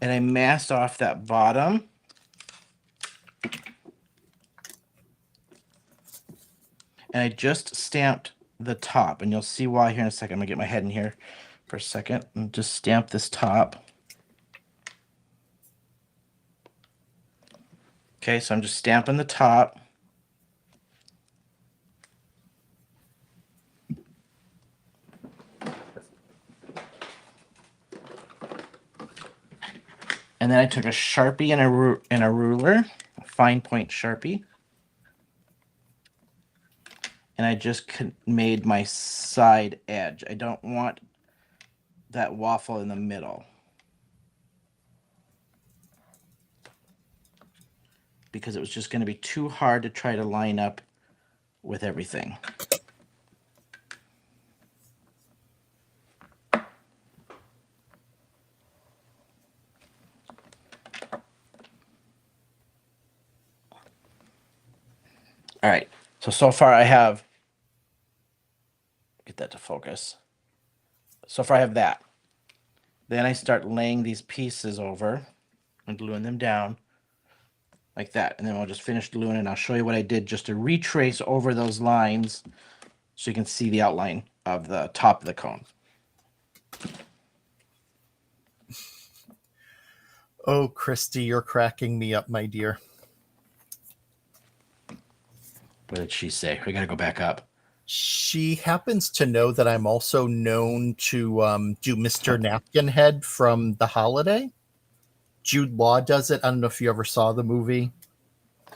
And I masked off that bottom. And I just stamped the top. And you'll see why here in a second. I'm going to get my head in here for a second and just stamp this top. Okay, so I'm just stamping the top. And then I took a Sharpie and a ruler, a fine point Sharpie. And I just made my side edge. I don't want that waffle in the middle, because it was just going to be too hard to try to line up with everything. All right. So far I have, get that to focus. So far I have that. Then I start laying these pieces over and gluing them down like that. And then we'll just finish gluing it. And I'll show you what I did just to retrace over those lines so you can see the outline of the top of the cone. Oh, Christy, you're cracking me up, my dear. What did she say? We got to go back up. She happens to know that I'm also known to do Mr. Napkin Head from The Holiday. Jude Law does it. I don't know if you ever saw the movie.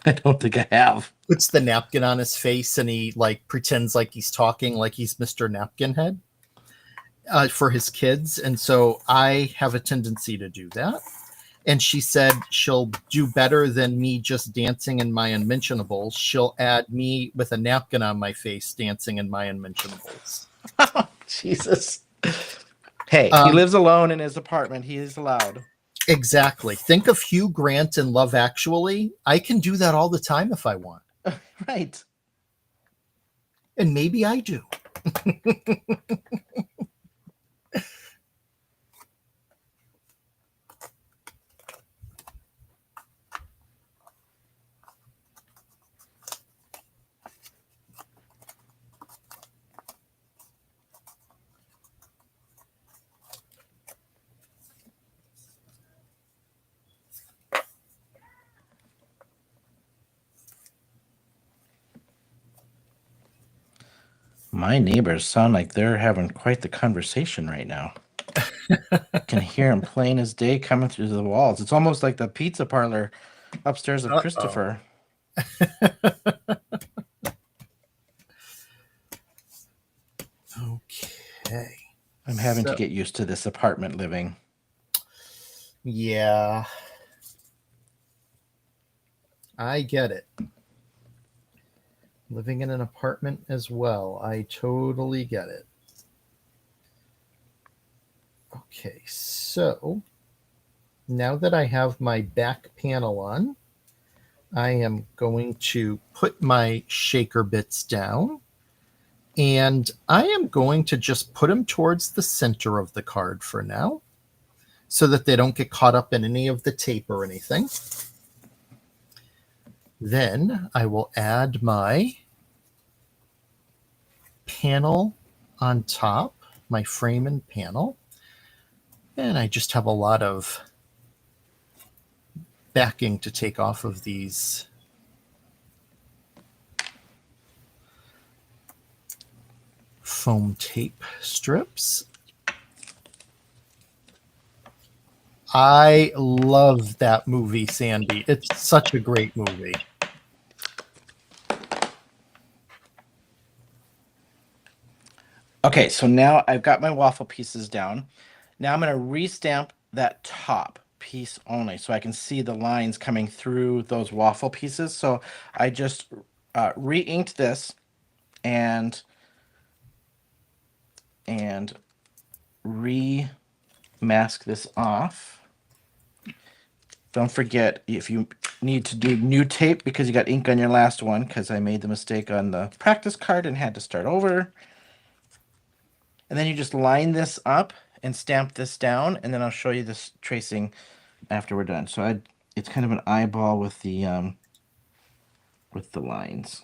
I don't think I have. Puts the napkin on his face and he like pretends like he's talking like he's Mr. Napkin Head for his kids. And so I have a tendency to do that. And she said she'll do better than me just dancing in my unmentionables. She'll add me with a napkin on my face dancing in my unmentionables. Jesus. Hey, he lives alone in his apartment. He is allowed. Exactly. Think of Hugh Grant in Love Actually. I can do that all the time if I want. Right. And maybe I do. My neighbors sound like they're having quite the conversation right now. I can hear them plain as day coming through the walls. It's almost like the pizza parlor upstairs of Christopher. Okay. I'm having to get used to this apartment living. Yeah. I get it. Living in an apartment as well. I totally get it. Okay, so now that I have my back panel on, I am going to put my shaker bits down, and I am going to just put them towards the center of the card for now so that they don't get caught up in any of the tape or anything. Then I will add my panel on top, my frame and panel. And I just have a lot of backing to take off of these foam tape strips. I love that movie, Sandy. It's such a great movie. Okay, so now I've got my waffle pieces down. Now I'm going to restamp that top piece only so I can see the lines coming through those waffle pieces. So I just re-inked this and re-mask this off. Don't forget, if you need to do new tape because you got ink on your last one, because I made the mistake on the practice card and had to start over. And then you just line this up and stamp this down, and then I'll show you this tracing after we're done. So it's kind of an eyeball with the lines.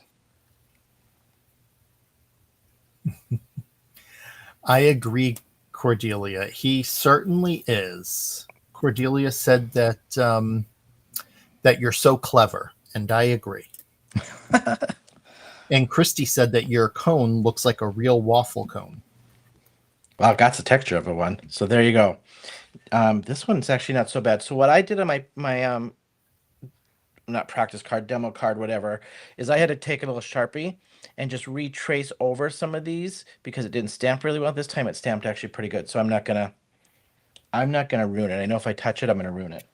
I agree, Cordelia. He certainly is. Cordelia said that that you're so clever, and I agree. And Christy said that your cone looks like a real waffle cone. Well, I've got the texture of a one, so there you go. This one's actually not so bad. So what I did on my not practice card, demo card, whatever, is I had to take a little Sharpie and just retrace over some of these because it didn't stamp really well. This time it stamped actually pretty good. So I'm not gonna ruin it. I know if I touch it, I'm gonna ruin it.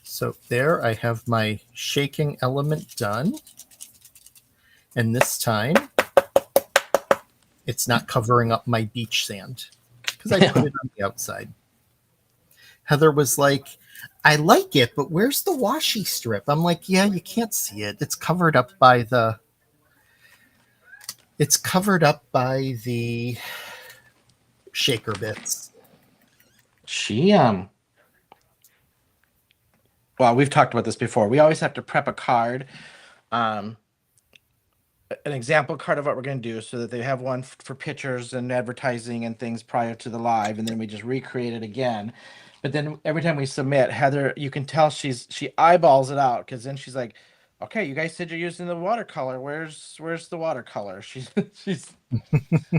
So there I have my shaking element done. And this time it's not covering up my beach sand because I put it on the outside. Heather was like, I like it, but where's the washi strip? I'm like, yeah, you can't see it. It's covered up by the shaker bits. Well, we've talked about this before. We always have to prep a card, an example card of what we're going to do, so that they have one for pictures and advertising and things prior to the live, and then we just recreate it again. But then every time we submit, Heather, you can tell she eyeballs it out, because then she's like, "Okay, you guys said you're using the watercolor. Where's the watercolor?" She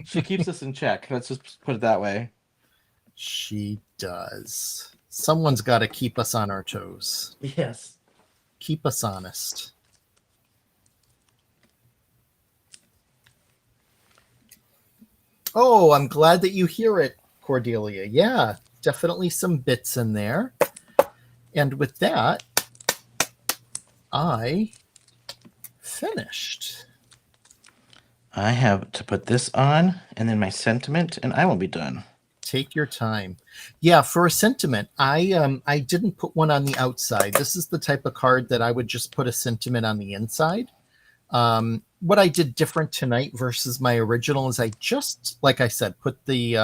keeps us in check. Let's just put it that way. She does. Someone's got to keep us on our toes. Yes. Keep us honest. Oh, I'm glad that you hear it, Cordelia. Yeah, definitely some bits in there. And with that, I finished. I have to put this on and then my sentiment, and I will be done. Take your time. Yeah, for a sentiment, I didn't put one on the outside. This is the type of card that I would just put a sentiment on the inside. What I did different tonight versus my original is I just, like I said, put the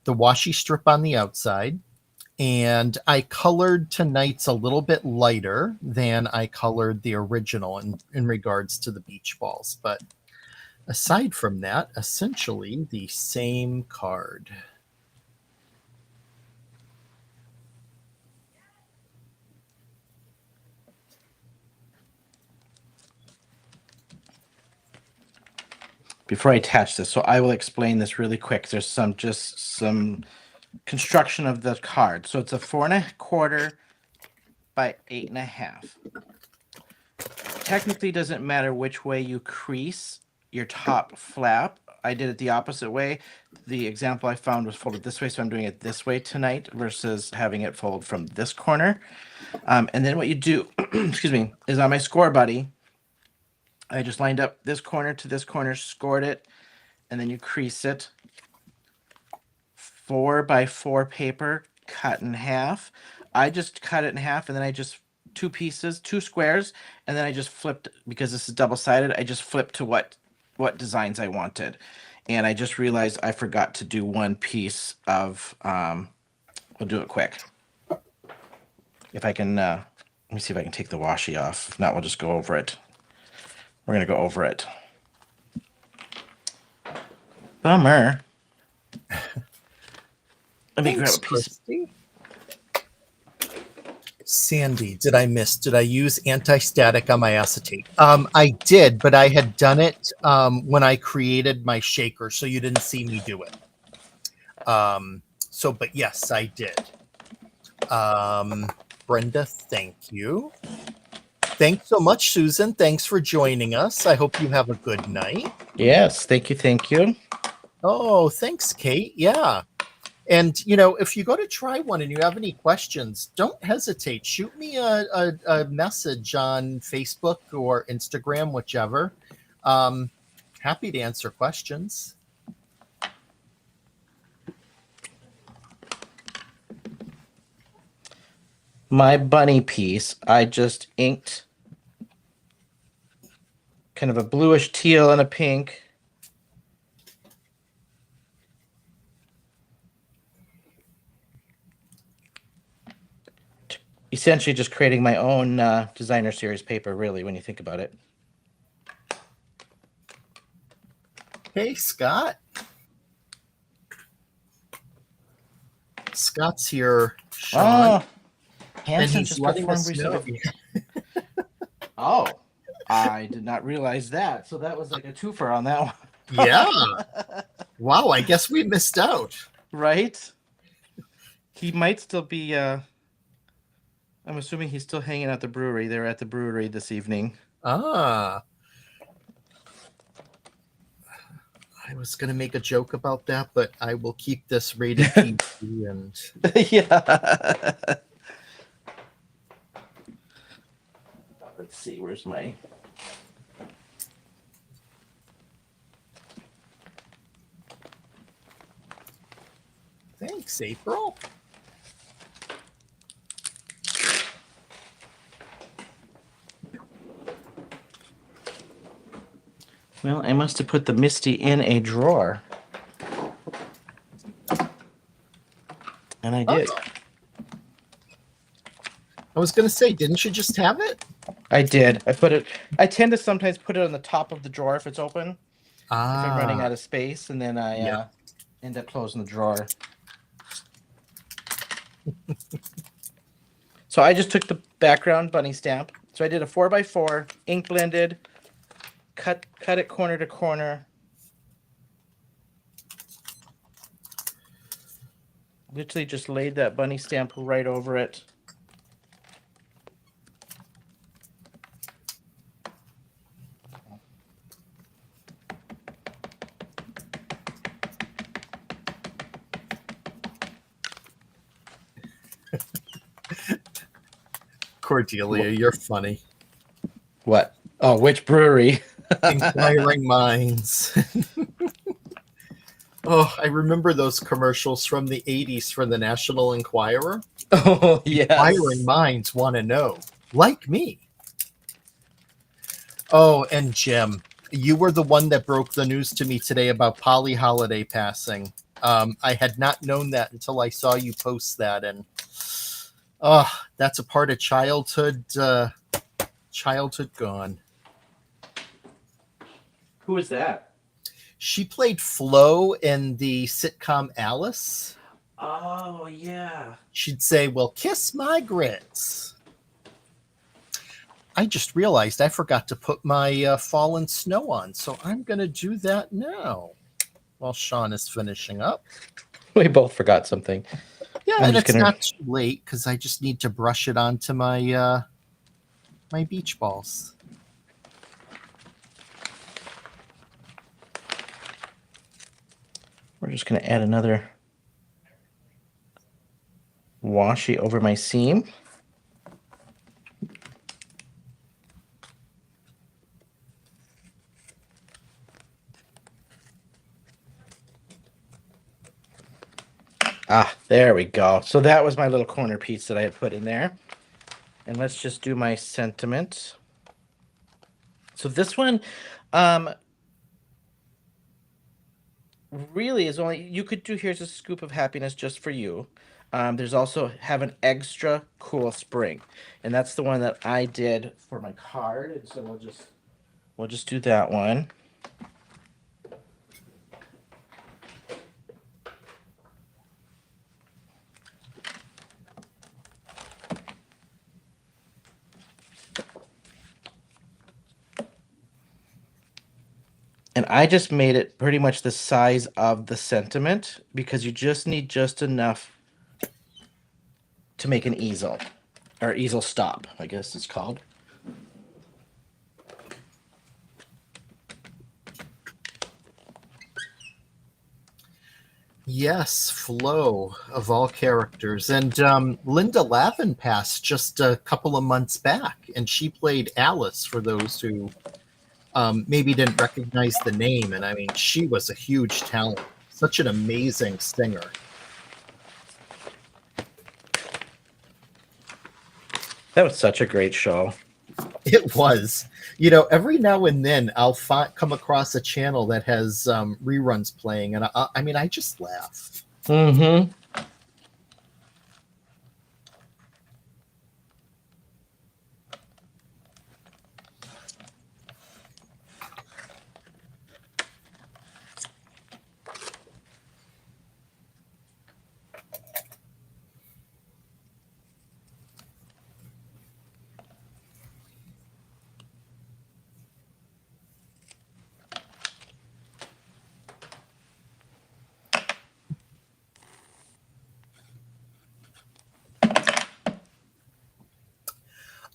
washi strip on the outside, and I colored tonight's a little bit lighter than I colored the original in regards to the beach balls. But aside from that, essentially the same card. Before I attach this, so I will explain this really quick. There's some construction of the card. So it's a 4.25 by 8.5. Technically, doesn't matter which way you crease your top flap. I did it the opposite way. The example I found was folded this way, so I'm doing it this way tonight versus having it fold from this corner. And then what you do, excuse me, is on my score buddy, I just lined up this corner to this corner, scored it, and then you crease it. 4x4 paper cut in half. I just cut it in half, and then I just two squares, and then I just flipped, because this is double-sided, I just flipped to what designs I wanted. And I just realized I forgot to do one piece of we'll do it quick. If I can let me see if I can take the washi off. If not, we'll just go over it. We're gonna go over it. Bummer. Let me grab a piece. Sandi, did I use anti-static on my acetate? I did, but I had done it when I created my shaker, so you didn't see me do it. But yes, I did. Brenda, thank you. Thanks so much, Susan. Thanks for joining us. I hope you have a good night. Yes, thank you. Oh, thanks, Kate. Yeah. And, if you go to try one and you have any questions, don't hesitate. Shoot me a message on Facebook or Instagram, whichever. Happy to answer questions. My bunny piece, I just inked kind of a bluish teal and a pink. Essentially just creating my own designer series paper, really, when you think about it. Hey, Scott. Scott's here, Shawn. Hanson just performed recently. Oh, I did not realize that. So that was like a twofer on that one. Yeah. Wow, I guess we missed out. Right? He might still be... I'm assuming he's still hanging at the brewery. They're at the brewery this evening. Ah. I was going to make a joke about that, but I will keep this rated PG and... Yeah. Let's see, where's my... Thanks, April. Well, I must have put the Misty in a drawer. And I did. Oh. I was going to say, didn't you just have it? I did. I tend to sometimes put it on the top of the drawer if it's open. If I'm running out of space, and then I end up closing the drawer. So I just took the background bunny stamp. So I did a 4x4, ink blended, cut it corner to corner. Literally just laid that bunny stamp right over it. Cordelia, you're funny. What? Oh, which brewery? Inquiring Minds. Oh, I remember those commercials from the 80s for the National Enquirer. Oh, yes. Inquiring Minds want to know. Like me. Oh, and Jim, you were the one that broke the news to me today about Polly Holiday passing. I had not known that until I saw you post that, and that's a part of childhood gone. Who is that? She played Flo in the sitcom Alice. Oh, yeah. She'd say, "Well, kiss my grits." I just realized I forgot to put my fallen snow on, so I'm going to do that now while Shawn is finishing up. We both forgot something. Yeah, and it's not too late because I just need to brush it onto my my beach balls. We're just going to add another washi over my seam. Ah, there we go. So that was my little corner piece that I had put in there. And let's just do my sentiment. So this one really is only, you could do here's a scoop of happiness just for you. There's also have an extra cool spring. And that's the one that I did for my card. And so we'll just do that one. And I just made it pretty much the size of the sentiment because you just need just enough to make an easel, or easel stop, I guess it's called. Yes, Flo of all characters. And Linda Lavin passed just a couple of months back, and she played Alice for those who maybe didn't recognize the name. And I mean, she was a huge talent, such an amazing singer. That was such a great show. It was. You know, every now and then I'll come across a channel that has reruns playing, and I mean, I just laugh. Mm-hmm.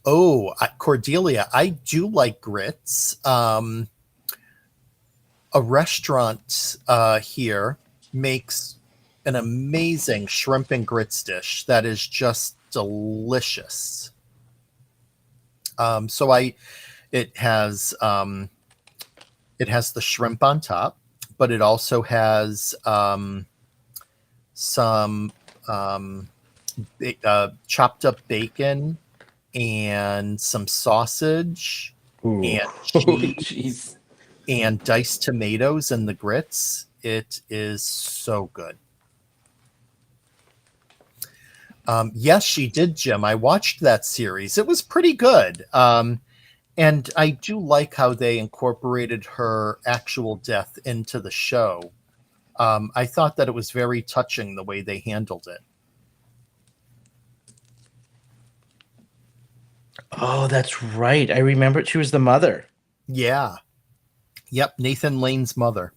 Oh, Cordelia, I do like grits. A restaurant here makes an amazing shrimp and grits dish that is just delicious. So it has the shrimp on top, but it also has some chopped up bacon and some sausage. Ooh. And cheese. Jeez. and diced tomatoes and the grits. It is so good. Yes, she did, Jim. I watched that series. It was pretty good. And I do like how they incorporated her actual death into the show. I thought that it was very touching the way they handled it. Oh, that's right. I remember she was the mother. Yeah. Yep, Nathan Lane's mother.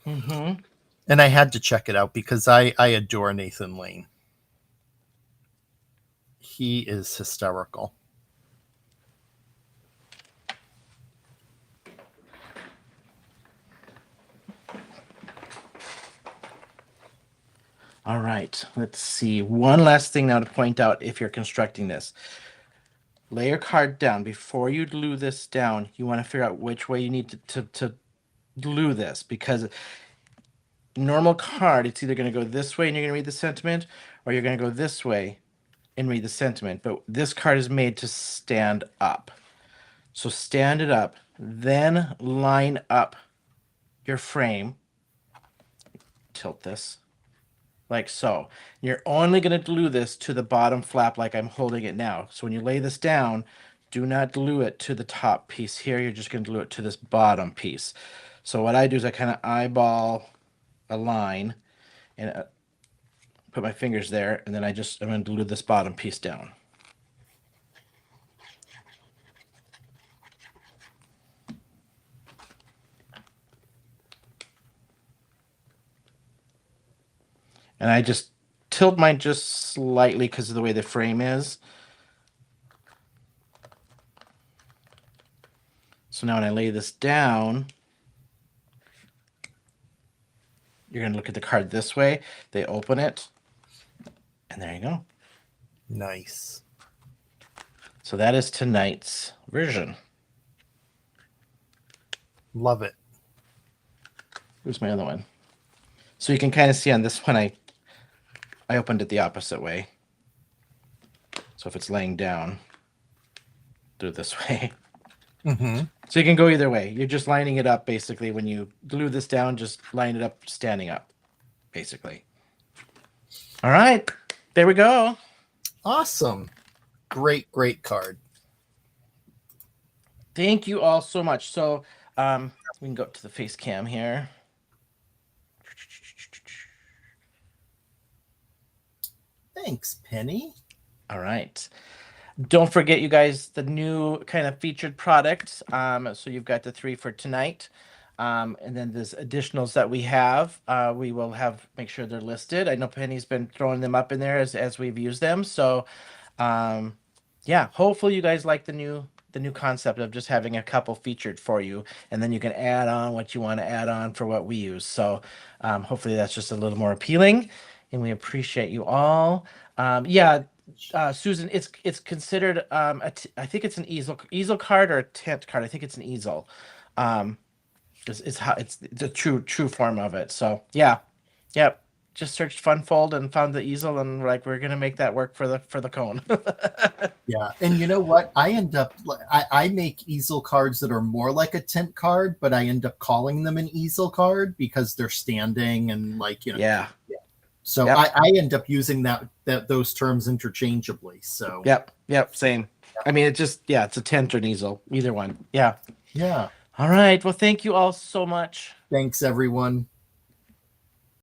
Mm-hmm. And I had to check it out because I adore Nathan Lane. He is hysterical. All right, let's see. One last thing now to point out if you're constructing this. Lay your card down. Before you glue this down, you want to figure out which way you need to glue this, because normal card, it's either going to go this way and you're going to read the sentiment, or you're going to go this way and read the sentiment. But this card is made to stand up. So stand it up, then line up your frame. Tilt this like so. You're only going to glue this to the bottom flap like I'm holding it now. So when you lay this down, do not glue it to the top piece here. You're just going to glue it to this bottom piece. So what I do is I kind of eyeball a line and put my fingers there, and then I'm going to glue this bottom piece down. And I just tilt mine just slightly because of the way the frame is. So now when I lay this down, you're going to look at the card this way. They open it, and there you go. Nice. So that is tonight's version. Love it. Where's my other one? So you can kind of see on this one, I opened it the opposite way. So if it's laying down, do it this way. Mm-hmm. So you can go either way. You're just lining it up, basically. When you glue this down, just line it up standing up, basically. All right. There we go. Awesome. Great, great card. Thank you all so much. So we can go up to the face cam here. Thanks, Penny. All right. Don't forget, you guys, the new kind of featured products. So you've got the 3 for tonight. And then there's additionals that we have. We will make sure they're listed. I know Penny's been throwing them up in there as we've used them. So yeah, hopefully you guys like the new concept of just having a couple featured for you, and then you can add on what you want to add on for what we use. So hopefully that's just a little more appealing, and we appreciate you all. Yeah, Susan, it's considered I think it's an easel card or a tent card. I think it's an easel. It's the true form of it. So yeah, yep. Just searched Funfold and found the easel, and we're gonna make that work for the cone. Yeah, and you know what? I make easel cards that are more like a tent card, but I end up calling them an easel card because they're standing and Yeah. So Yep. I end up using those terms interchangeably. So Yep, same. I mean, it's a tent or an easel, either one. Yeah. yeah. All right. Well, thank you all so much. Thanks, everyone.